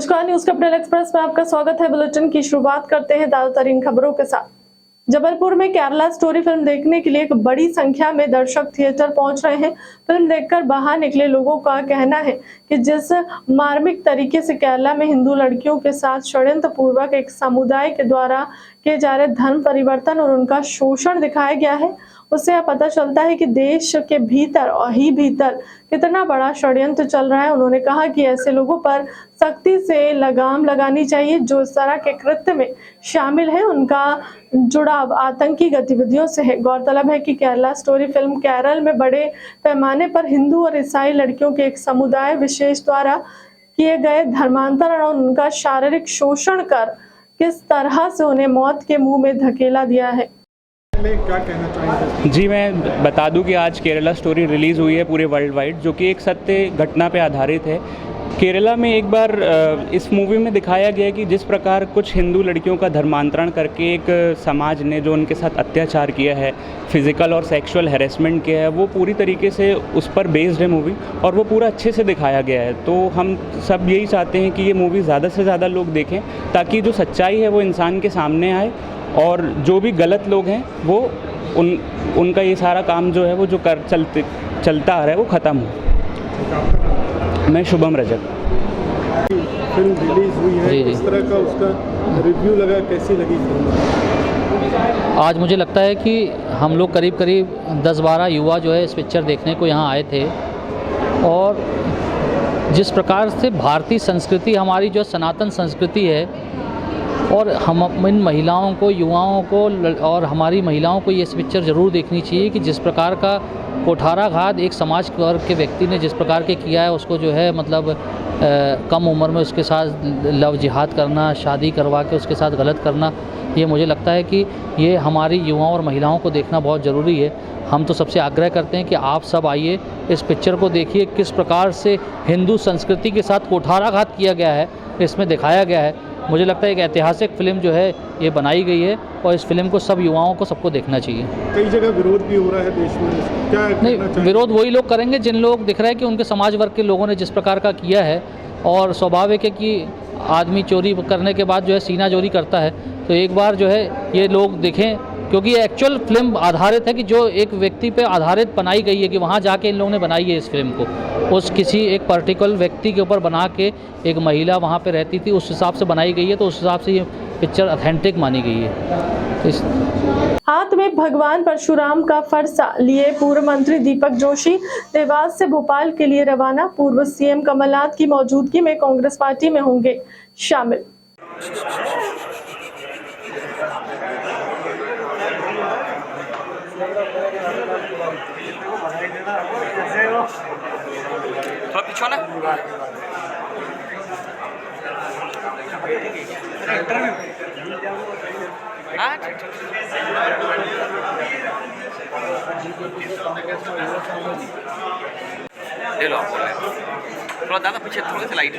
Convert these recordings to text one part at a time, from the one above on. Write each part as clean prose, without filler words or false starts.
नमस्कार, news capital express में आपका स्वागत है। बुलेटिन की शुरुआत करते हैं ताज़ातरीन खबरों के साथ। जबलपुर में केरला स्टोरी फिल्म देखने के लिए एक बड़ी संख्या में दर्शक थिएटर पहुंच रहे हैं। फिल्म देखकर बाहर निकले लोगों का कहना है कि जिस मार्मिक तरीके से केरला में हिंदू लड़कियों के साथ षड्यंत्र पूर्वक एक समुदाय के द्वारा किए जा रहे धर्म परिवर्तन और उनका शोषण दिखाया गया है, उससे यह पता चलता है कि देश के भीतर और ही भीतर कितना बड़ा षड्यंत्र चल रहा है। उन्होंने कहा कि ऐसे लोगों पर सख्ती से लगाम लगानी चाहिए जो इस तरह के कृत्य में शामिल है। उनका जुड़ाव आतंकी गतिविधियों से है। गौरतलब है कि केरला स्टोरी फिल्म केरल में बड़े पैमाने पर हिंदू और ईसाई लड़कियों के एक समुदाय विशेष द्वारा किए गए धर्मांतरण और उनका शारीरिक शोषण कर किस तरह से उन्हें मौत के मुंह में धकेला दिया है। क्या कहना चाहेंगे? जी, मैं बता दूं कि आज केरला स्टोरी रिलीज़ हुई है पूरे वर्ल्ड वाइड, जो कि एक सत्य घटना पे आधारित है। केरला में एक बार इस मूवी में दिखाया गया कि जिस प्रकार कुछ हिंदू लड़कियों का धर्मांतरण करके एक समाज ने जो उनके साथ अत्याचार किया है, फिज़िकल और सेक्सुअल हैरेसमेंट किया है, वो पूरी तरीके से उस पर बेस्ड है मूवी और वो पूरा अच्छे से दिखाया गया है। तो हम सब यही चाहते हैं कि ये मूवी ज़्यादा से ज़्यादा लोग देखें ताकि जो सच्चाई है वो इंसान के सामने आए और जो भी गलत लोग हैं वो उनका ये सारा काम जो है वो जो चलता आ रहा है वो ख़त्म हो। मैं शुभम रजक। फिल्म रिलीज हुई है, इस तरह का उसका रिव्यू लगा, कैसी लगी फिल्म? आज मुझे लगता है कि हम लोग करीब 10-12 युवा जो है इस पिक्चर देखने को यहाँ आए थे और जिस प्रकार से भारतीय संस्कृति हमारी जो सनातन संस्कृति है और हम इन महिलाओं को, युवाओं को और हमारी महिलाओं को ये पिक्चर ज़रूर देखनी चाहिए कि जिस प्रकार का कुठाराघात एक समाज वर्ग के व्यक्ति ने जिस प्रकार के किया है, उसको जो है मतलब कम उम्र में उसके साथ लव जिहाद करना, शादी करवा के उसके साथ गलत करना, ये मुझे लगता है कि ये हमारी युवाओं और महिलाओं को देखना बहुत ज़रूरी है। हम तो सबसे आग्रह करते हैं कि आप सब आइए, इस पिक्चर को देखिए, किस प्रकार से हिंदू संस्कृति के साथ कुठाराघात किया गया है, इसमें दिखाया गया है। मुझे लगता है एक ऐतिहासिक फिल्म जो है ये बनाई गई है और इस फिल्म को सब युवाओं को सबको देखना चाहिए। कई जगह विरोध भी हो रहा है देश में, क्या नहीं, विरोध वही लोग करेंगे जिन लोग दिख रहा है कि उनके समाज वर्ग के लोगों ने जिस प्रकार का किया है और स्वाभाविक है कि आदमी चोरी करने के बाद जो है सीना चोरी करता है, तो एक बार जो है ये लोग देखें क्योंकि ये एक्चुअल फिल्म आधारित है कि जो एक व्यक्ति पे आधारित बनाई गई है कि वहाँ जाके इन लोगों ने बनाई है इस फिल्म को, उस किसी एक पर्टिकुलर व्यक्ति के ऊपर बना के, एक महिला वहाँ पे रहती थी उस हिसाब से बनाई गई है, तो उस हिसाब से ये पिक्चर ऑथेंटिक मानी गई है। हाथ में भगवान परशुराम का फरसा लिए पूर्व मंत्री दीपक जोशी देवास से भोपाल के लिए रवाना। पूर्व सीएम कमलनाथ की मौजूदगी में कांग्रेस पार्टी में होंगे शामिल। थोड़ा पीछे ना ले लो आप, थोड़ा ज़्यादा पीछे, थोड़े से लाइट।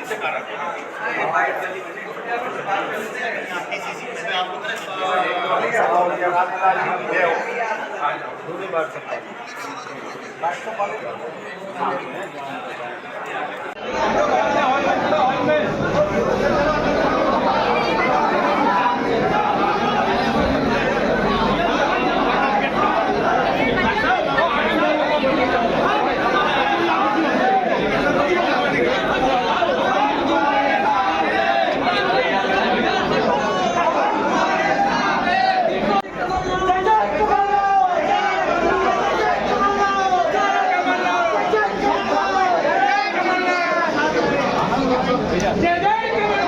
जय जय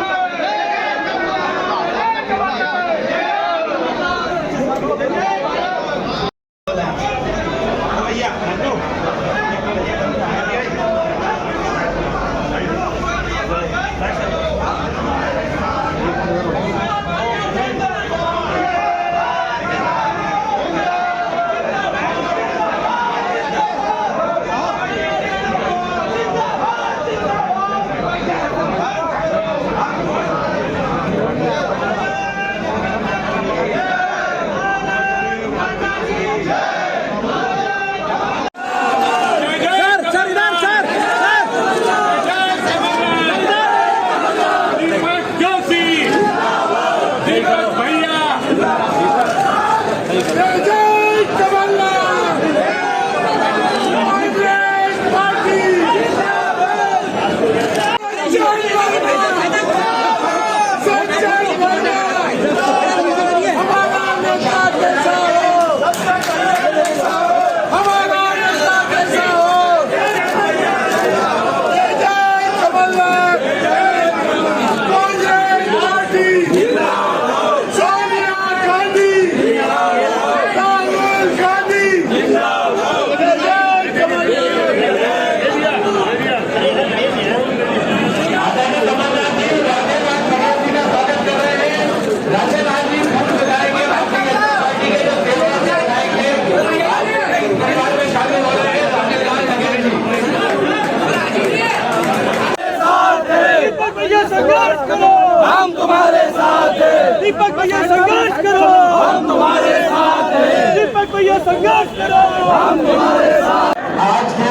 भैया संघर्ष करो, हम तुम्हारे साथ हैं। दीपक भैया संघर्ष करो, हम तुम्हारे साथ हैं। दीपक भैया संघर्ष करो, हम तुम्हारे साथ। आज के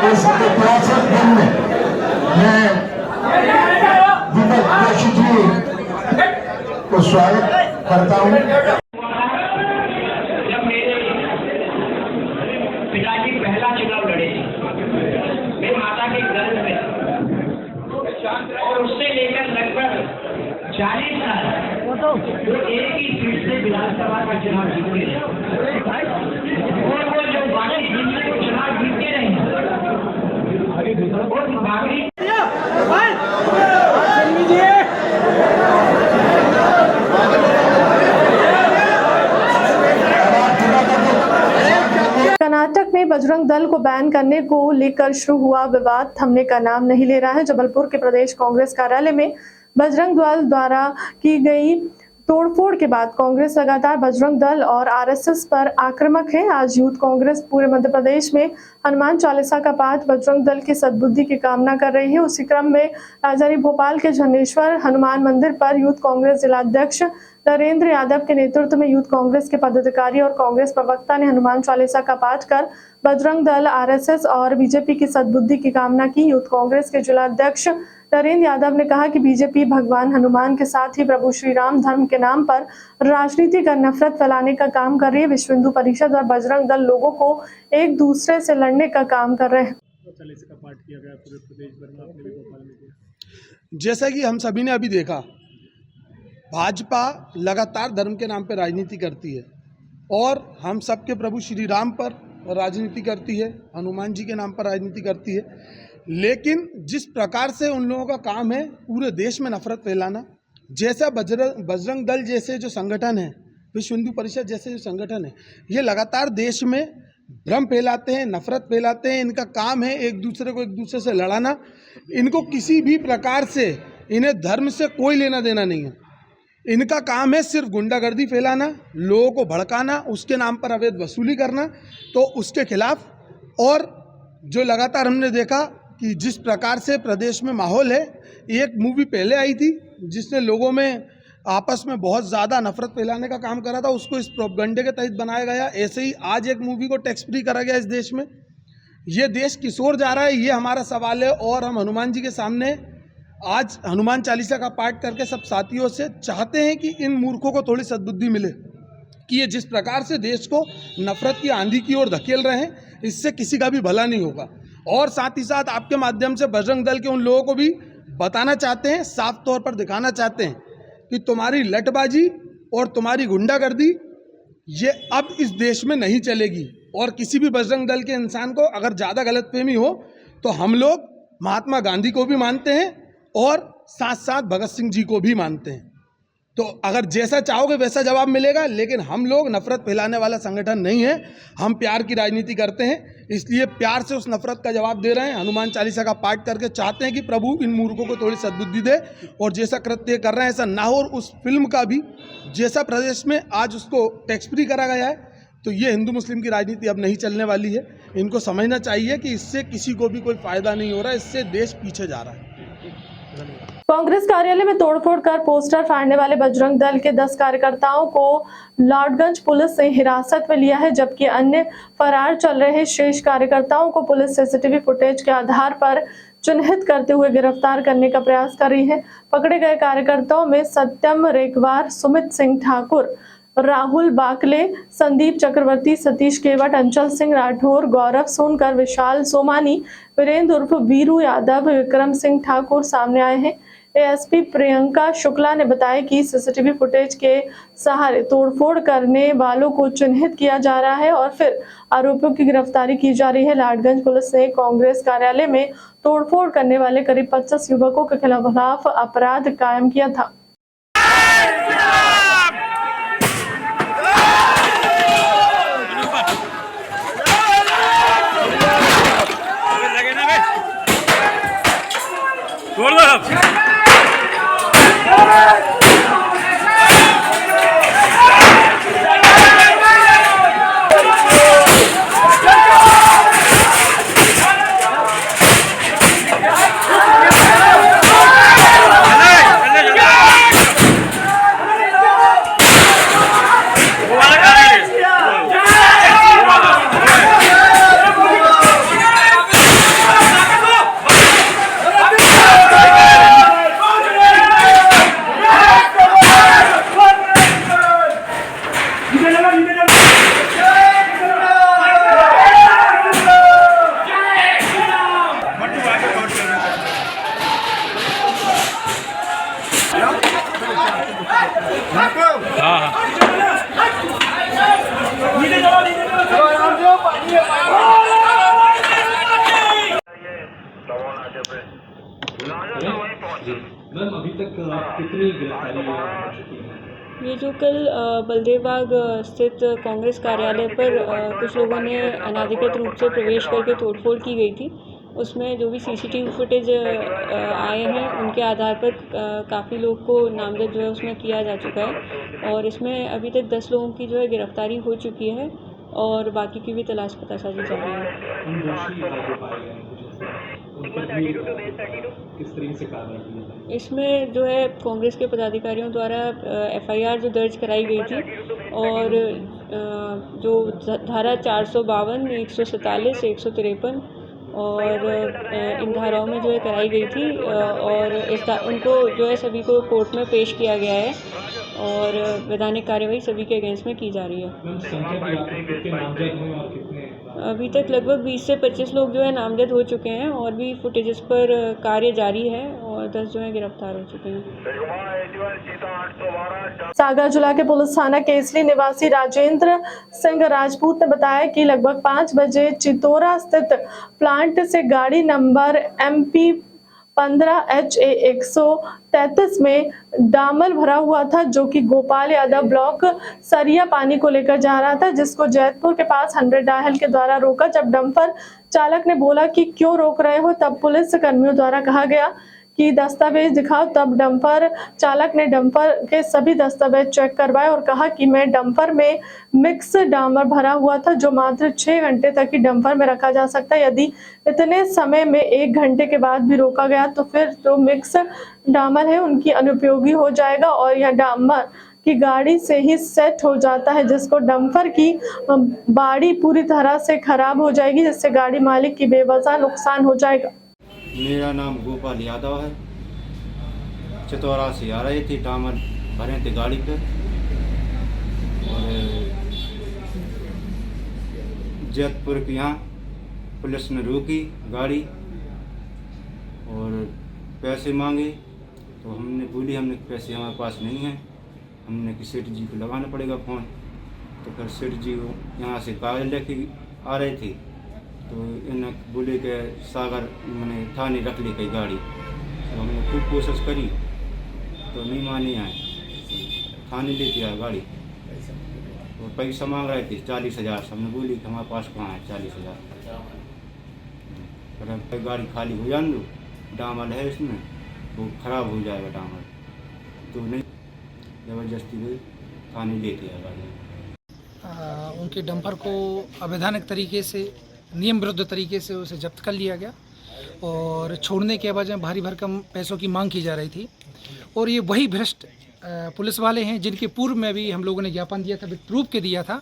इस ऐतिहासिक दिन में मैं दीपक जोशी जी को स्वागत करता हूँ। जब मेरे पिताजी पहला चुनाव लड़े, मेरी माता के गर्भ में, और उससे लेकर लगभग 40 साल वो एक ही सीट से विधानसभा का चुनाव जीतते रहे, और वो जो बाकी जिनसे वो चुनाव जीतते रहे, और बाकी कर्नाटक में बजरंग दल को बैन करने को लेकर शुरू हुआ विवाद थमने का नाम नहीं ले रहा है। जबलपुर के प्रदेश कांग्रेस कार्यालय में बजरंग दल द्वारा की गई तोड़फोड़ के बाद कांग्रेस लगातार बजरंग दल और आरएसएस पर आक्रामक है। आज यूथ कांग्रेस पूरे मध्य प्रदेश में हनुमान चालीसा का पाठ बजरंग दल की सद्बुद्धि की कामना कर रही है। उसी क्रम में राजधानी भोपाल के झंडेश्वर हनुमान मंदिर पर यूथ कांग्रेस जिलाध्यक्ष नरेंद्र यादव के नेतृत्व में यूथ कांग्रेस के पदाधिकारी और कांग्रेस प्रवक्ता ने हनुमान चालीसा का पाठ कर बजरंग दल, आरएसएस और बीजेपी की सद्बुद्धि की कामना की। यूथ कांग्रेस के जिलाध्यक्ष नरेंद्र यादव ने कहा कि बीजेपी भगवान हनुमान के साथ ही प्रभु श्री राम धर्म के नाम पर राजनीति कर नफरत फैलाने का काम कर रही है। विश्व हिंदू परिषद और बजरंग दल लोगों को एक दूसरे से लड़ने का काम कर रहे हैं। जैसा कि हम सभी ने अभी देखा, भाजपा लगातार धर्म के नाम पर राजनीति करती है और हम सबके प्रभु श्री राम पर राजनीति करती है, हनुमान जी के नाम पर राजनीति करती है। लेकिन जिस प्रकार से उन लोगों का काम है पूरे देश में नफरत फैलाना, जैसा बजरंग दल जैसे जो संगठन है, विश्व हिंदू परिषद जैसे जो संगठन है, ये लगातार देश में भ्रम फैलाते हैं, नफरत फैलाते हैं। इनका काम है एक दूसरे को एक दूसरे से लड़ाना। इनको किसी भी प्रकार से, इन्हें धर्म से कोई लेना देना नहीं है। इनका काम है सिर्फ गुंडागर्दी फैलाना, लोगों को भड़काना, उसके नाम पर अवैध वसूली करना। तो उसके खिलाफ, और जो लगातार हमने देखा कि जिस प्रकार से प्रदेश में माहौल है, एक मूवी पहले आई थी जिसने लोगों में आपस में बहुत ज़्यादा नफरत फैलाने का काम करा था, उसको इस प्रोपगंडे के तहत बनाया गया। ऐसे ही आज एक मूवी को टैक्स फ्री करा गया इस देश में। ये देश किस ओर जा रहा है, ये हमारा सवाल है। और हम हनुमान जी के सामने आज हनुमान चालीसा का पाठ करके सब साथियों से चाहते हैं कि इन मूर्खों को थोड़ी सद्बुद्धि मिले कि ये जिस प्रकार से देश को नफरत की आंधी की ओर धकेल रहे हैं, इससे किसी का भी भला नहीं होगा। और साथ ही साथ आपके माध्यम से बजरंग दल के उन लोगों को भी बताना चाहते हैं, साफ तौर पर दिखाना चाहते हैं कि तुम्हारी लटबाजी और तुम्हारी गुंडागर्दी ये अब इस देश में नहीं चलेगी। और किसी भी बजरंग दल के इंसान को अगर ज़्यादा गलतफहमी हो तो हम लोग महात्मा गांधी को भी मानते हैं और साथ साथ भगत सिंह जी को भी मानते हैं। तो अगर जैसा चाहोगे वैसा जवाब मिलेगा। लेकिन हम लोग नफरत फैलाने वाला संगठन नहीं है, हम प्यार की राजनीति करते हैं, इसलिए प्यार से उस नफरत का जवाब दे रहे हैं। हनुमान चालीसा का पाठ करके चाहते हैं कि प्रभु इन मूर्खों को थोड़ी सद्बुद्धि दे और जैसा कृत्य कर रहे हैं ऐसा ना हो। और उस फिल्म का भी जैसा प्रदेश में आज उसको टैक्स फ्री करा गया है, तो ये हिंदू मुस्लिम की राजनीति अब नहीं चलने वाली है। इनको समझना चाहिए कि इससे किसी को भी कोई फायदा नहीं हो रहा है, इससे देश पीछे जा रहा है। कांग्रेस कार्यालय में तोड़फोड़ कर पोस्टर फाड़ने वाले बजरंग दल के 10 कार्यकर्ताओं को लाडगंज पुलिस ने हिरासत में लिया है, जबकि अन्य फरार चल रहे शेष कार्यकर्ताओं को पुलिस सीसीटीवी फुटेज के आधार पर चिन्हित करते हुए गिरफ्तार करने का प्रयास कर रही है। पकड़े गए कार्यकर्ताओं में सत्यम रेकवार, सुमित सिंह ठाकुर, राहुल बाकले, संदीप चक्रवर्ती, सतीश केवट, अंचल सिंह राठौर, गौरव सोनकर, विशाल सोमानी, वीरेंद्र उर्फ वीरू यादव, विक्रम सिंह ठाकुर सामने आए हैं। एएसपी प्रियंका शुक्ला ने बताया कि सीसीटीवी फुटेज के सहारे तोड़फोड़ करने वालों को चिन्हित किया जा रहा है और फिर आरोपियों की गिरफ्तारी की जा रही है। लाडगंज पुलिस ने कांग्रेस कार्यालय में तोड़फोड़ करने वाले करीब 25 युवकों के खिलाफ अपराध कायम किया था। मैम अभी तक कितनी गिरफ्तारी हो चुकी है? ये जो कल बलदेव बाग स्थित कांग्रेस कार्यालय पर कुछ लोगों ने अनाधिकृत रूप से प्रवेश करके तोड़फोड़ की गई थी, उसमें जो भी सीसीटीवी फुटेज आए हैं उनके आधार पर काफ़ी लोग को नामजद जो है उसमें किया जा चुका है और इसमें अभी तक 10 लोगों की जो है गिरफ्तारी हो चुकी है और बाकी की भी तलाश पतासाजी जारी है। उन दोषी जो पाए गए हैं उन पर भी किस तरीके से कार्रवाई की जाए? इसमें जो है कांग्रेस के पदाधिकारियों द्वारा एफआईआर जो दर्ज कराई गई थी और जो धारा 452, 147, 153 और इन धाराओं में जो है कराई गई थी और उनको जो है सभी को कोर्ट में पेश किया गया है और वैधानिक कार्यवाही सभी के अगेंस्ट में की जा रही है। अभी तक लगभग 20 से 25 लोग जो है नामजद हो चुके हैं और भी फुटेजेस पर कार्य जारी है और 10 जो है गिरफ्तार हो चुके हैं। सागर जिला के पुलिस थाना केसली निवासी राजेंद्र सिंह राजपूत ने बताया कि लगभग 5 बजे चितौरा स्थित प्लांट से गाड़ी नंबर MP 15HA 133 में डामर भरा हुआ था, जो कि गोपाल यादव ब्लॉक सरिया पानी को लेकर जा रहा था, जिसको जैतपुर के पास 100 डायल के द्वारा रोका। जब डंपर चालक ने बोला कि क्यों रोक रहे हो, तब पुलिस कर्मियों द्वारा कहा गया कि दस्तावेज दिखाओ। तब डंपर चालक ने डंपर के सभी दस्तावेज चेक करवाए और कहा कि मैं डंपर में मिक्स डामर भरा हुआ था, जो मात्र 6 घंटे तक ही डंपर में रखा जा सकता है। यदि इतने समय में 1 घंटे के बाद भी रोका गया तो फिर जो मिक्स डामर है उनकी अनुपयोगी हो जाएगा और यह डामर की गाड़ी से ही सेट हो जाता है, जिसको डंपर की बाड़ी पूरी तरह से खराब हो जाएगी, जिससे गाड़ी मालिक की बेवजह नुकसान हो जाएगा। मेरा नाम गोपाल यादव है। चितौरा से आ रहे थे, डामर भरे थे गाड़ी पे और जैतपुर के यहाँ पुलिस ने रोकी गाड़ी और पैसे मांगे तो हमने बोली हमने पैसे हमारे पास नहीं हैं। हमने कि सेठ जी को लगाना पड़ेगा फ़ोन, तो फिर सेठ जी यहाँ से कागज लेके आ रहे थे तो इन्हें बोले कि सागर मैंने थाने रख ली कई गाड़ी। तो हमने खूब कोशिश करी तो नहीं मानी आए, थाने लेके आए गाड़ी और पैसा मांग रहे थे 40,000। हमने बोली कि हमारे पास कहाँ है 40,000। फिर गाड़ी खाली हो जाने दो, डामर है इसमें, वो ख़राब हो जाएगा डामर, तो नहीं ज़बरदस्ती हुई थाने लेके आए गाड़ी। उनके डंपर को अवैधानिक तरीके से, नियम विरुद्ध तरीके से उसे जब्त कर लिया गया और छोड़ने के बाद भारी भरकम पैसों की मांग की जा रही थी। और ये वही भ्रष्ट पुलिस वाले हैं जिनके पूर्व में भी हम लोगों ने ज्ञापन दिया था, प्रूफ के दिया था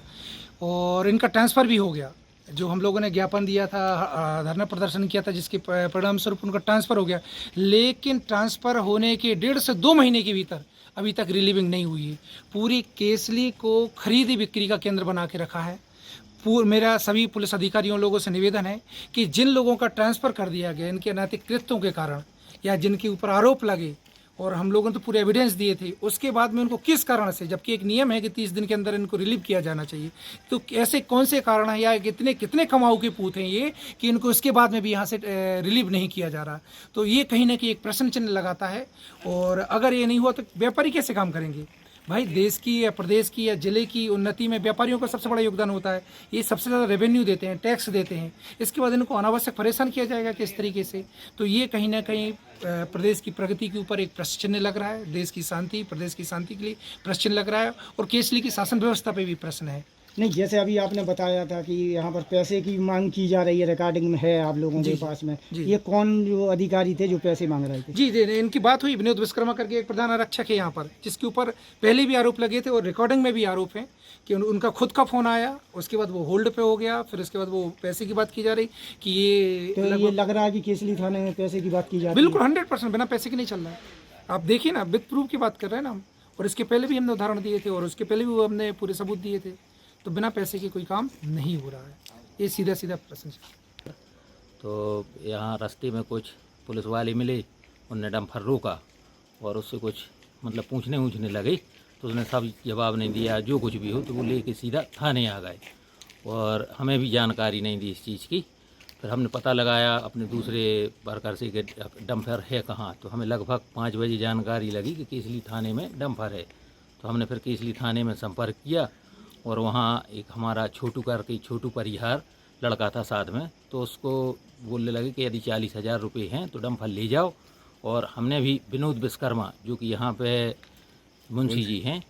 और इनका ट्रांसफ़र भी हो गया। जो हम लोगों ने ज्ञापन दिया था, धरना प्रदर्शन किया था, जिसके परिणाम स्वरूप उनका ट्रांसफ़र हो गया, लेकिन ट्रांसफ़र होने के 1.5 से 2 महीने के भीतर अभी तक रिलीविंग नहीं हुई है। पूरी केसली को खरीदी बिक्री का केंद्र बना के रखा है। मेरा सभी पुलिस अधिकारियों लोगों से निवेदन है कि जिन लोगों का ट्रांसफ़र कर दिया गया इनके अनैतिक कृत्यों के कारण या जिनके ऊपर आरोप लगे और हम लोगों ने तो पूरे एविडेंस दिए थे, उसके बाद में उनको किस कारण से, जबकि एक नियम है कि 30 दिन के अंदर इनको रिलीव किया जाना चाहिए, तो ऐसे कौन से कारण है या कितने कमाऊ के पूत हैं ये कि इनको इसके बाद में भी यहाँ से रिलीव नहीं किया जा रहा। तो ये कहीं ना कहीं एक प्रश्न चिन्ह लगाता है और अगर ये नहीं हुआ तो व्यापारी कैसे काम करेंगे। भाई देश की या प्रदेश की या ज़िले की उन्नति में व्यापारियों का सबसे बड़ा योगदान होता है। ये सबसे ज़्यादा रेवेन्यू देते हैं, टैक्स देते हैं, इसके बाद इनको अनावश्यक परेशान किया जाएगा किस तरीके से। तो ये कहीं ना कहीं प्रदेश की प्रगति के ऊपर एक प्रश्न चिन्ह लग रहा है, देश की शांति, प्रदेश की शांति के लिए प्रश्न चिन्ह लग रहा है और केसली की शासन व्यवस्था पे भी प्रश्न है। नहीं, जैसे अभी आपने बताया था कि यहाँ पर पैसे की मांग की जा रही है, रिकॉर्डिंग में है आप लोगों के पास में, ये कौन जो अधिकारी थे जो पैसे मांग रहे थे? जी, इनकी बात हुई, विनोद विश्वकर्मा करके एक प्रधान आरक्षक है यहाँ पर, जिसके ऊपर पहले भी आरोप लगे थे और रिकॉर्डिंग में भी आरोप है कि उनका खुद का फ़ोन आया, उसके बाद वो होल्ड पे हो गया, फिर उसके बाद वो पैसे की बात की जा रही कि ये लग रहा है कि केसली थाने में पैसे की बात की जा रही है। बिल्कुल 100% बिना पैसे की नहीं चल रहा है। आप देखिए ना, विद प्रूफ की बात कर रहे हैं ना हम, और इसके पहले भी हमने उदाहरण दिए थे और उसके पहले भी वो हमने पूरे सबूत दिए थे। तो बिना पैसे के कोई काम नहीं हो रहा है, ये सीधा प्रश्न। तो यहाँ रास्ते में कुछ पुलिस वाले मिले, उनने डंपर रोका और उससे कुछ मतलब पूछने लगे तो उसने सब जवाब नहीं दिया, जो कुछ भी हो तो वो लेके सीधा थाने आ गए और हमें भी जानकारी नहीं दी इस चीज़ की। फिर हमने पता लगाया अपने दूसरे वर्कर से कि डंपर है कहाँ, तो हमें लगभग 5 बजे जानकारी लगी कि केसली थाने में डंपर है। तो हमने फिर केसली थाने में संपर्क किया और वहाँ एक हमारा छोटू परिहार लड़का था साथ में, तो उसको बोलने लगे कि यदि 40,000 रुपये हैं तो डंपर ले जाओ। और हमने भी विनोद विश्वकर्मा जो कि यहाँ पे मुंशी जी हैं,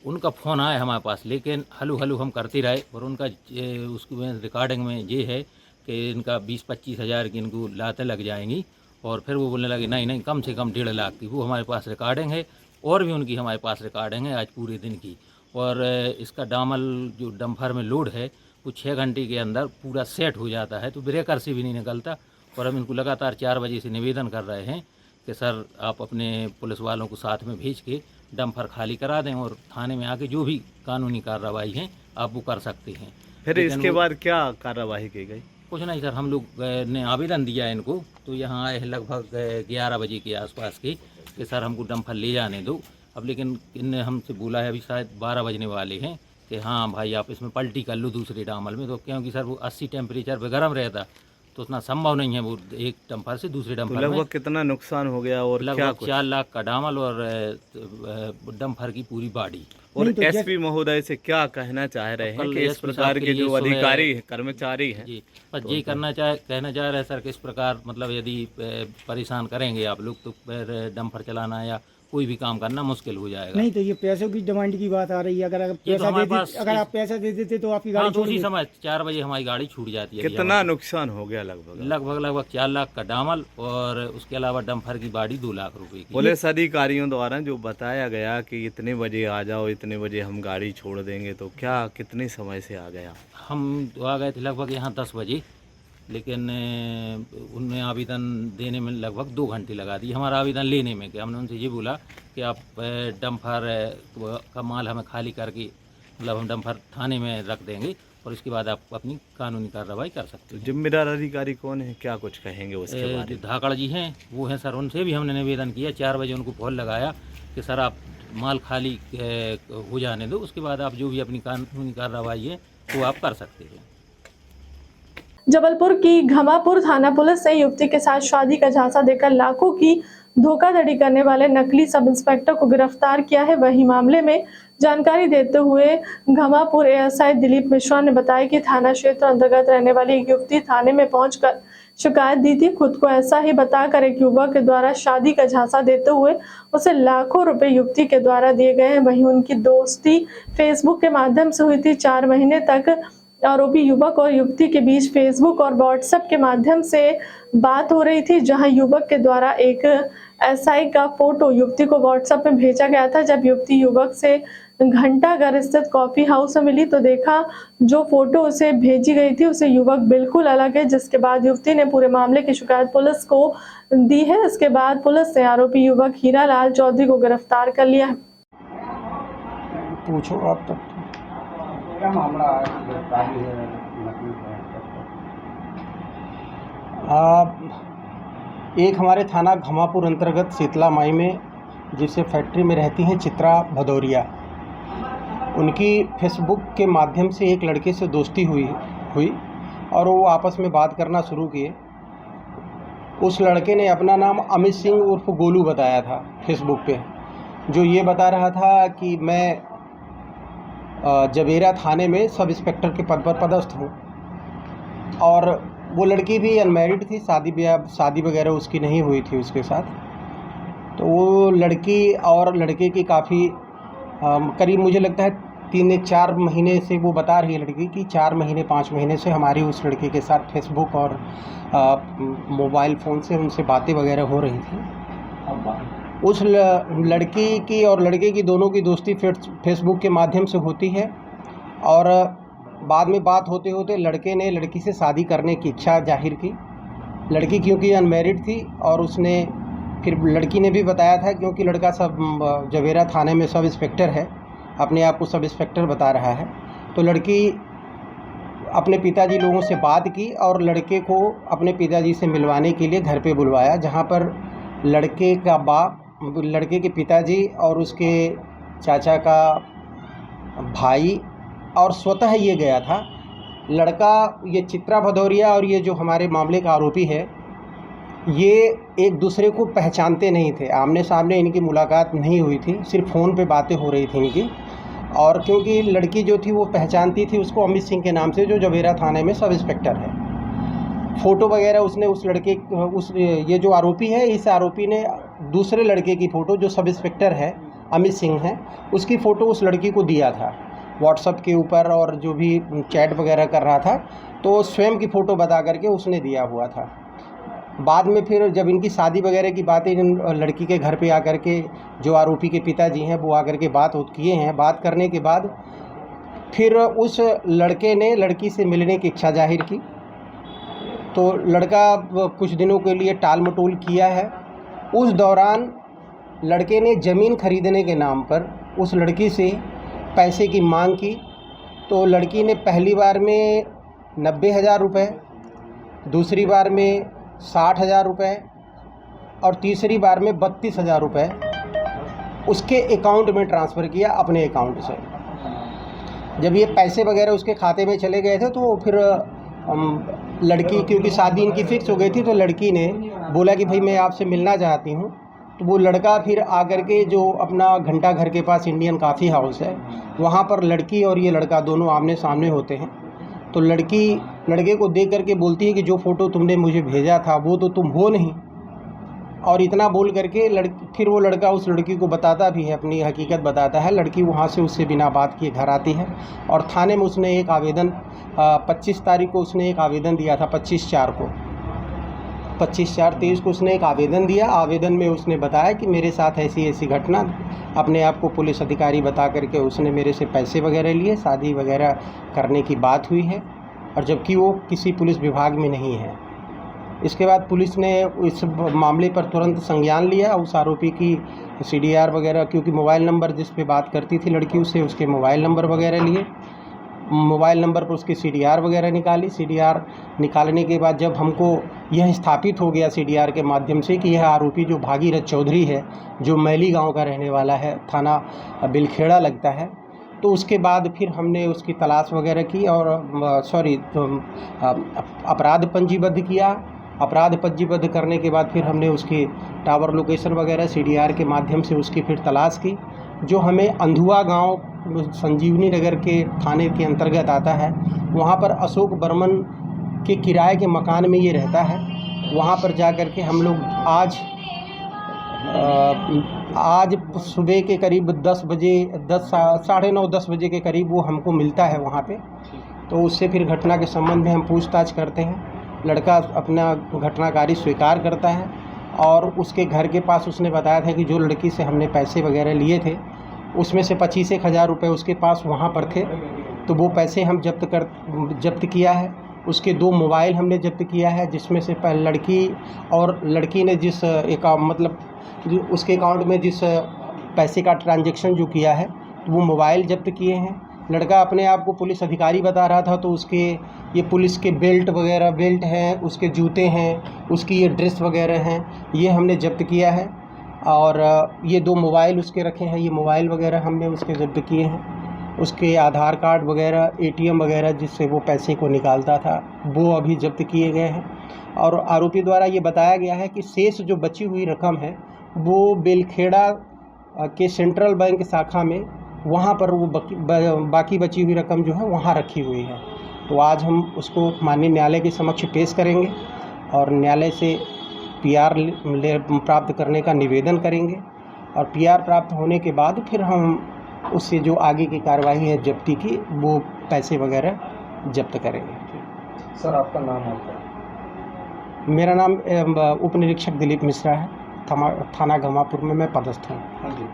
उनका फ़ोन आया हमारे पास, लेकिन हलू हम करते रहे और उनका उसकी रिकॉर्डिंग में ये है कि इनका 20-25 हज़ार की इनको लातें लग जाएंगी। और फिर वो बोलने लगे नहीं कम से कम 1.5 लाख की। वो हमारे पास रिकॉर्डिंग है और भी उनकी हमारे पास रिकॉर्डिंग है आज पूरे दिन की। और इसका डामल जो डंपर में लोड है वो 6 घंटे के अंदर पूरा सेट हो जाता है, तो ब्रेकर से भी नहीं निकलता। और हम इनको लगातार 4 बजे से निवेदन कर रहे हैं कि सर आप अपने पुलिस वालों को साथ में भेज के डंपर खाली करा दें और थाने में आके जो भी कानूनी कार्रवाई है आप वो कर सकते हैं। फिर इसके बाद क्या कार्रवाई की गई? कुछ नहीं सर, हम लोग ने आवेदन दिया इनको, तो यहाँ आए हैं लगभग 11 बजे के आसपास के कि सर हमको डंपर ले जाने दो। अब लेकिन इनने हमसे बोला है अभी शायद 12 बजने वाले हैं कि हाँ भाई आप इसमें पलटी कर लो दूसरे डामल में, तो क्योंकि सर वो 80 टेम्परेचर पे गर्म रहता तो उतना संभव नहीं है वो एक डंपर से दूसरे डंपर में। लगभग कितना नुकसान हो गया? और लगभग 4 लाख का डामल और डंपर की पूरी बॉडी। और तो एसपी महोदय से क्या कहना चाह रहे हैं कि इस प्रकार के जो अधिकारी कर्मचारी हैं जी बस यही कहना चाह रहे हैं सर कि इस प्रकार मतलब यदि परेशान करेंगे आप लोग तो फिर डंपर चलाना या कोई भी काम करना मुश्किल हो जाएगा। नहीं तो ये पैसों की डिमांड की बात आ रही है, अगर आप पैसा दे देते तो आपकी गाड़ी तो उसी समय 4 बजे हमारी गाड़ी छूट जाती है। कितना नुकसान हो गया? लगभग 4 लाख का डामल और उसके अलावा डंपर की बाड़ी 2 लाख रुपए की। पुलिस अधिकारियों द्वारा जो बताया गया कि इतने बजे आ जाओ, इतने बजे हम गाड़ी छोड़ देंगे, तो क्या कितने समय से आ गया? हम तो आ गए थे लगभग यहाँ 10 बजे, लेकिन उनमें आवेदन देने में लगभग 2 घंटे लगा दिए हमारा आवेदन लेने में। कि हमने उनसे ये बोला कि आप डंपर का माल हमें खाली करके मतलब हम डंपर थाने में रख देंगे और इसके बाद आप अपनी कानूनी कार्रवाई कर सकते हैं। जिम्मेदार अधिकारी कौन है, क्या कुछ कहेंगे उसके बारे में? धाकड़ जी हैं, वो हैं सर, उनसे भी हमने निवेदन किया। 4 बजे उनको फोन लगाया कि सर आप माल खाली हो जाने दो, उसके बाद आप जो भी अपनी कानूनी कार्रवाई है वो आप कर सकते हैं। जबलपुर की घमापुर थाना पुलिस ने युवती के साथ शादी का झांसा देकर लाखों की धोखाधड़ी करने वाले नकली सब इंस्पेक्टर को गिरफ्तार किया है। वही मामले में जानकारी देते हुए घमापुर एएसआई दिलीप मिश्रा ने बताया कि थाना क्षेत्र अंतर्गत रहने वाली एक युवती थाने में पहुंचकर शिकायत दी थी। खुद को ऐसा ही बताकर एक युवक के द्वारा शादी का झांसा देते हुए उसे लाखों रुपए युवती के द्वारा दिए गए हैं। वहीं उनकी दोस्ती फेसबुक के माध्यम से हुई थी। 4 महीने तक आरोपी युवक और युवती के बीच फेसबुक और व्हाट्सएप के माध्यम से बात हो रही थी, जहां युवक के द्वारा एक एसआई का फोटो युवती को व्हाट्सएप में भेजा गया था। जब युवती युवक से घंटाघर स्थित कॉफी हाउस में मिली तो देखा जो फोटो उसे भेजी गई थी उसे युवक बिल्कुल अलग है, जिसके बाद युवती ने पूरे मामले की शिकायत पुलिस को दी है। इसके बाद पुलिस ने आरोपी युवक हीरालाल चौधरी को गिरफ्तार कर लिया है। पूछो आप तक क्या मामला है? गिरफ्तारी है, एक हमारे थाना घमापुर अंतर्गत शीतला माई में जिससे फैक्ट्री में रहती हैं चित्रा भदौरिया, उनकी फेसबुक के माध्यम से एक लड़के से दोस्ती हुई और वो आपस में बात करना शुरू किए। उस लड़के ने अपना नाम अमित सिंह उर्फ गोलू बताया था फेसबुक पे, जो ये बता रहा था कि मैं जबेरा थाने में सब इंस्पेक्टर के पद पर पदस्थ हूँ। और वो लड़की भी अनमैरिड थी, शादी वगैरह उसकी नहीं हुई थी उसके साथ। तो वो लड़की और लड़के की काफ़ी करीब मुझे लगता है 3-4 महीने से वो बता रही है लड़की कि 4 महीने 5 महीने से हमारी उस लड़के के साथ फेसबुक और मोबाइल फ़ोन से उनसे बातें वगैरह हो रही थी। उस लड़की की और लड़के की दोनों की दोस्ती फेसबुक के माध्यम से होती है और बाद में बात होते होते लड़के ने लड़की से शादी करने की इच्छा जाहिर की। लड़की क्योंकि अनमैरिड थी और उसने फिर लड़की ने भी बताया था क्योंकि लड़का सब जवेरा थाने में सब इंस्पेक्टर है, अपने आप को सब इंस्पेक्टर बता रहा है। तो लड़की अपने पिताजी लोगों से बात की और लड़के को अपने पिताजी से मिलवाने के लिए घर पे बुलवाया, जहाँ पर लड़के का बाप लड़के के पिताजी और उसके चाचा का भाई और स्वतः ये गया था। लड़का ये चित्रा भदौरिया और ये जो हमारे मामले का आरोपी है, ये एक दूसरे को पहचानते नहीं थे, आमने सामने इनकी मुलाकात नहीं हुई थी, सिर्फ फ़ोन पे बातें हो रही थी इनकी। और क्योंकि लड़की जो थी वो पहचानती थी उसको अमित सिंह के नाम से, जो जवेरा थाने में सब इंस्पेक्टर है। फ़ोटो वगैरह उसने उस लड़के ये जो आरोपी है, इस आरोपी ने दूसरे लड़के की फ़ोटो जो सब इंस्पेक्टर है अमित सिंह है, उसकी फ़ोटो उस लड़की को दिया था व्हाट्सएप के ऊपर, और जो भी चैट वगैरह कर रहा था तो स्वयं की फ़ोटो बता करके उसने दिया हुआ था। बाद में फिर जब इनकी शादी वगैरह की बातें इन लड़की के घर पे आकर के जो आरोपी के पिताजी हैं वो आकर के बात किए हैं। बात करने के बाद फिर उस लड़के ने लड़की से मिलने की इच्छा जाहिर की, तो लड़का कुछ दिनों के लिए टाल मटोल किया है। उस दौरान लड़के ने ज़मीन खरीदने के नाम पर उस लड़की से पैसे की मांग की, तो लड़की ने पहली बार में 90,000 रुपये, दूसरी बार में 60,000 रुपये और तीसरी बार में 32,000 रुपये उसके अकाउंट में ट्रांसफ़र किया, अपने अकाउंट से। जब ये पैसे वगैरह उसके खाते में चले गए थे तो फिर लड़की, क्योंकि शादी इनकी फ़िक्स हो गई थी, तो लड़की ने बोला कि भाई मैं आपसे मिलना चाहती हूँ। तो वो लड़का फिर आकर के जो अपना घंटा घर के पास इंडियन कॉफ़ी हाउस है, वहाँ पर लड़की और ये लड़का दोनों आमने सामने होते हैं। तो लड़की लड़के को देख करके बोलती है कि जो फ़ोटो तुमने मुझे भेजा था वो तो तुम हो नहीं, और इतना बोल करके फिर वो लड़का उस लड़की को बताता भी है, अपनी हकीकत बताता है। लड़की वहाँ से उससे बिना बात किए घर आती है और थाने में उसने एक आवेदन 25 तारीख को उसने एक आवेदन दिया था, 25/4/23 को उसने एक आवेदन दिया। आवेदन में उसने बताया कि मेरे साथ ऐसी ऐसी घटना, अपने आप को पुलिस अधिकारी बता करके उसने मेरे से पैसे वगैरह लिए, शादी वगैरह करने की बात हुई है, और जबकि वो किसी पुलिस विभाग में नहीं है। इसके बाद पुलिस ने इस मामले पर तुरंत संज्ञान लिया। उस आरोपी की CDR वगैरह, क्योंकि मोबाइल नंबर जिस पे बात करती थी लड़की उससे, उसके मोबाइल नंबर वगैरह लिए, मोबाइल नंबर पर उसकी CDR वगैरह निकाली। CDR निकालने के बाद जब हमको यह स्थापित हो गया CDR के माध्यम से कि यह आरोपी जो भागीरथ चौधरी है, जो मैली गांव का रहने वाला है, थाना बिलखेड़ा लगता है, तो उसके बाद फिर हमने उसकी तलाश वगैरह की और अपराध पंजीबद्ध किया। अपराध पंजीबद्ध करने के बाद फिर हमने उसकी टावर लोकेशन वगैरह CDR के माध्यम से उसकी फिर तलाश की, जो हमें अंधुआ गांव संजीवनी नगर के थाने के अंतर्गत आता है। वहां पर अशोक बर्मन के किराए के मकान में ये रहता है। वहां पर जा कर के हम लोग आज सुबह के करीब 10 बजे, 10 साढ़े 9 10 बजे के करीब वो हमको मिलता है वहाँ पे। तो उससे फिर घटना के संबंध में हम पूछताछ करते हैं। लड़का अपना घटनाकारी स्वीकार करता है और उसके घर के पास उसने बताया था कि जो लड़की से हमने पैसे वगैरह लिए थे उसमें से 25,000 रुपये उसके पास वहाँ पर थे, तो वो पैसे हम जब्त किया है। उसके 2 मोबाइल हमने जब्त किया है, जिसमें से लड़की ने जिस उसके अकाउंट में जिस पैसे का ट्रांजैक्शन जो किया है, तो वो मोबाइल जब्त किए हैं। लड़का अपने आप को पुलिस अधिकारी बता रहा था, तो उसके ये पुलिस के बेल्ट हैं, उसके जूते हैं, उसकी ये ड्रेस वगैरह हैं, ये हमने जब्त किया है। और ये 2 मोबाइल उसके रखे हैं, ये मोबाइल वगैरह हमने उसके जब्त किए हैं। उसके आधार कार्ड वगैरह, ATM वगैरह जिससे वो पैसे को निकालता था, वो अभी जब्त किए गए हैं। और आरोपी द्वारा ये बताया गया है कि शेष जो बची हुई रकम है वो बेलखेड़ा के सेंट्रल बैंक शाखा में, वहाँ पर वो बाकी बची हुई रकम जो है वहाँ रखी हुई है। तो आज हम उसको माननीय न्यायालय के समक्ष पेश करेंगे और न्यायालय से PR प्राप्त करने का निवेदन करेंगे, और PR प्राप्त होने के बाद फिर हम उससे जो आगे की कार्रवाई है जब्ती की, वो पैसे वगैरह जब्त करेंगे। सर आपका नाम होता है? मेरा नाम उप निरीक्षक दिलीप मिश्रा है, थाना गंगापुर में मैं पदस्थ हूँ। हाँ जी।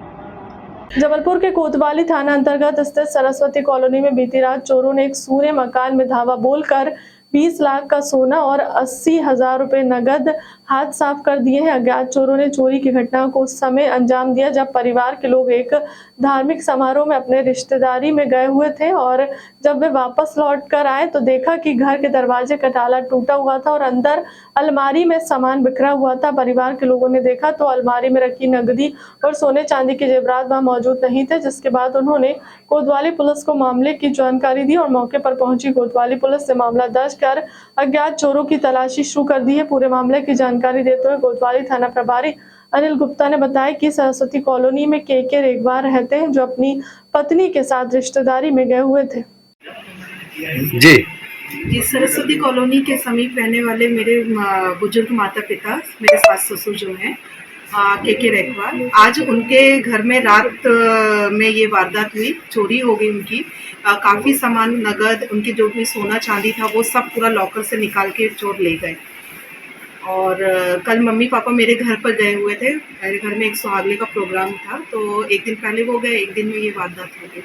जबलपुर के कोतवाली थाना अंतर्गत स्थित सरस्वती कॉलोनी में बीती रात चोरों ने एक सूने मकान में धावा बोलकर 20 लाख का सोना और 80,000 रुपए नगद हाथ साफ कर दिए हैं। अज्ञात चोरों ने चोरी की घटना को उस समय अंजाम दिया जब परिवार के लोग एक धार्मिक समारोह में अपने रिश्तेदारी में गए हुए थे और जब वे वापस लौट कर आए तो देखा कि घर के दरवाजे का ताला टूटा हुआ था और अंदर अलमारी में सामान बिखरा हुआ था। परिवार के लोगों ने देखा तो अलमारी में रखी नकदी और सोने चांदी के जेवरात वहां मौजूद नहीं थे, जिसके बाद उन्होंने कोतवाली पुलिस को मामले की जानकारी दी और मौके पर पहुंची कोतवाली पुलिस ने मामला दर्ज कर अज्ञात चोरों की तलाशी शुरू कर दी है। पूरे मामले की जानकारी देते हुए कोतवाली थाना प्रभारी अनिल गुप्ता ने बताया कि सरस्वती कॉलोनी में के रेगवार रहते हैं, जो अपनी पत्नी के साथ रिश्तेदारी में गए हुए थे। जी, सरस्वती कॉलोनी के समीप रहने वाले मेरे बुजुर्ग माता पिता, मेरे सास ससुर जो हैं के रेगवार, आज उनके घर में रात में ये वारदात हुई, चोरी हो गई उनकी। काफ़ी सामान, नगद, उनकी जो भी सोना चांदी था वो सब पूरा लॉकर से निकाल के चोर ले गए। और कल मम्मी पापा मेरे घर पर गए हुए थे, मेरे घर में एक सुहागले का प्रोग्राम था, तो एक दिन पहले वो गए, एक दिन में ये वारदात हो गई।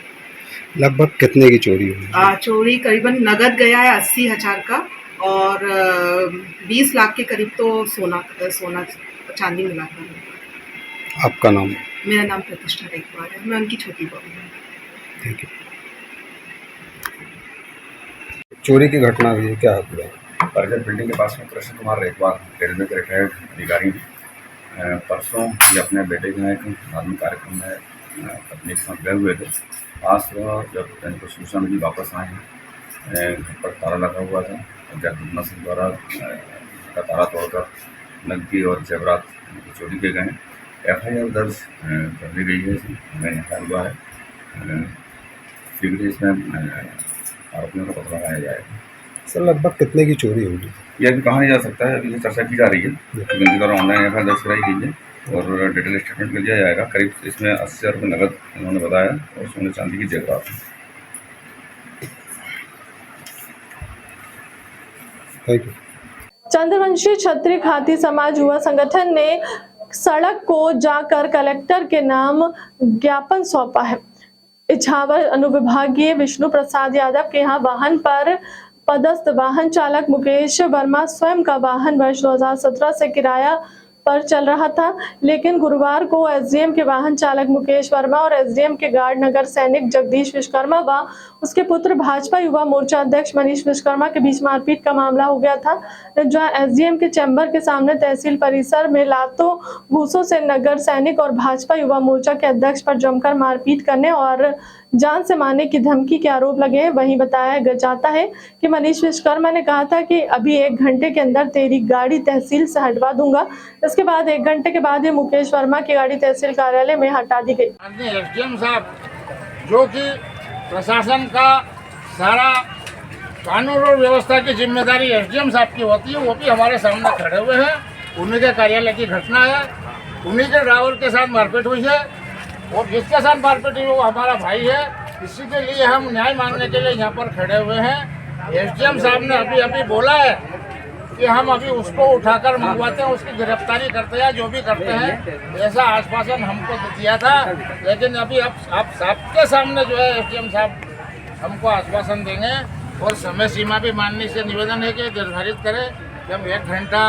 लगभग कितने की चोरी हुई? चोरी करीबन नगद गया है 80,000 का और 20 लाख के करीब तो सोना चांदी मिला था। आपका नाम? मेरा नाम प्रतिष्ठा रेगवार है, मैं उनकी छोटी बहू हूँ। ठीक है। चोरी की घटना हुई है, क्या हुआ? बर्गर बिल्डिंग के पास में कृष्ण कुमार रेगवार रेलवे के रिटायर्ड अधिकारी परसों ये अपने बेटे के एक धार्मिक कार्यक्रम में पत्नी के साथ गए हुए थे। आज जब इनको सूचना मिली वापस आए हैं, घर पर ताला लगा हुआ था और घटना सिंह द्वारा का ताला तोड़कर नकदी और जेवरात चोरी किए गए हैं। FIR दर्ज कर दी गई है, हमें निकाल हुआ है। शीघ्र इसमें आरोपियों का पता लगाया जाएगा। सर, लगभग कितने की चोरी होगी? ये अभी कहा नहीं जा सकता है, अभी चर्चा की जा रही है। उनके द्वारा ऑनलाइन FIR दर्ज कराई गई है और डिटेल स्टेटमेंट लिया जाएगा। करीब इसमें 80,000 रुपये नगद उन्होंने बताया और सोने चांदी की जेवरात। Thank you. चंद्रवंशी क्षत्रिय खाती समाज युवा संगठन ने सड़क को जाकर कलेक्टर के नाम ज्ञापन सौंपा है। इछावर अनुविभागीय विष्णु प्रसाद यादव के यहाँ वाहन पर पदस्थ वाहन चालक मुकेश वर्मा स्वयं का वाहन वर्ष 2017 से किराया पर चल रहा था, लेकिन गुरुवार को SDM के वाहन चालक मुकेश वर्मा और SDM के गार्ड नगर सैनिक जगदीश विश्वकर्मा व उसके पुत्र भाजपा युवा मोर्चा अध्यक्ष मनीष विश्वकर्मा के बीच मारपीट का मामला हो गया था, जहां SDM के चैम्बर के सामने तहसील परिसर में लातों घूसों से नगर सैनिक और भाजपा युवा मोर्चा के अध्यक्ष पर जमकर मारपीट करने और जान से मारने की धमकी के आरोप लगे हैं। वहीं बताया जाता है कि मनीष विश्वकर्मा ने कहा था कि अभी 1 घंटे के अंदर तेरी गाड़ी तहसील से हटवा दूंगा। इसके बाद 1 घंटे के बाद ही मुकेश वर्मा की गाड़ी तहसील कार्यालय में हटा दी गई। SDM साहब, जो कि प्रशासन का सारा कानून और व्यवस्था की जिम्मेदारी SDM साहब की होती है, वो भी हमारे सामने खड़े हुए हैं। उन्हीं के कार्यालय की घटना है, उन्हीं के ड्राइवर के साथ मारपीट हुई है और जिसके साथ मारपीट हुई वो हमारा भाई है। इसी के लिए हम न्याय मांगने के लिए यहाँ पर खड़े हुए हैं। SDM साहब ने अभी बोला है कि हम अभी उसको उठाकर मंगवाते हैं, उसकी गिरफ्तारी करते हैं, जो भी करते हैं, ऐसा आश्वासन हमको दिया था। लेकिन अभी अब सबके सामने जो है SDM साहब हमको आश्वासन देंगे और समय सीमा भी मानने से निवेदन है कि निर्धारित करें कि हम 1 घंटा,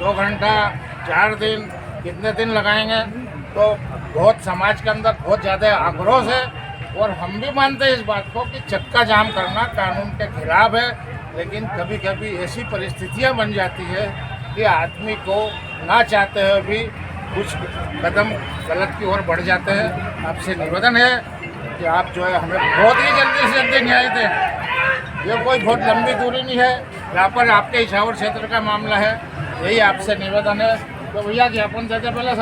2 घंटा, 4 दिन, कितने दिन लगाएंगे। तो बहुत समाज के अंदर बहुत ज़्यादा आक्रोश है और हम भी मानते हैं इस बात को कि चक्का जाम करना कानून के खिलाफ है। लेकिन कभी कभी ऐसी परिस्थितियां बन जाती है कि आदमी को ना चाहते हुए भी कुछ कदम गलत की ओर बढ़ जाते हैं। आपसे निवेदन है कि आप जो है हमें बहुत ही जल्दी से जल्दी न्याय दें। ये कोई बहुत लंबी दूरी नहीं है, यहाँ पर आपके इछावर क्षेत्र का मामला है, यही आपसे निवेदन है। तो भैया ज्ञापन देते पहले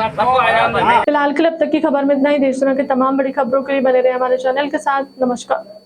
फिलहाल के लिए अब तक की खबर में इतना ही। देश दुनिया की तमाम बड़ी खबरों के लिए बने रहे हमारे चैनल के साथ। नमस्कार।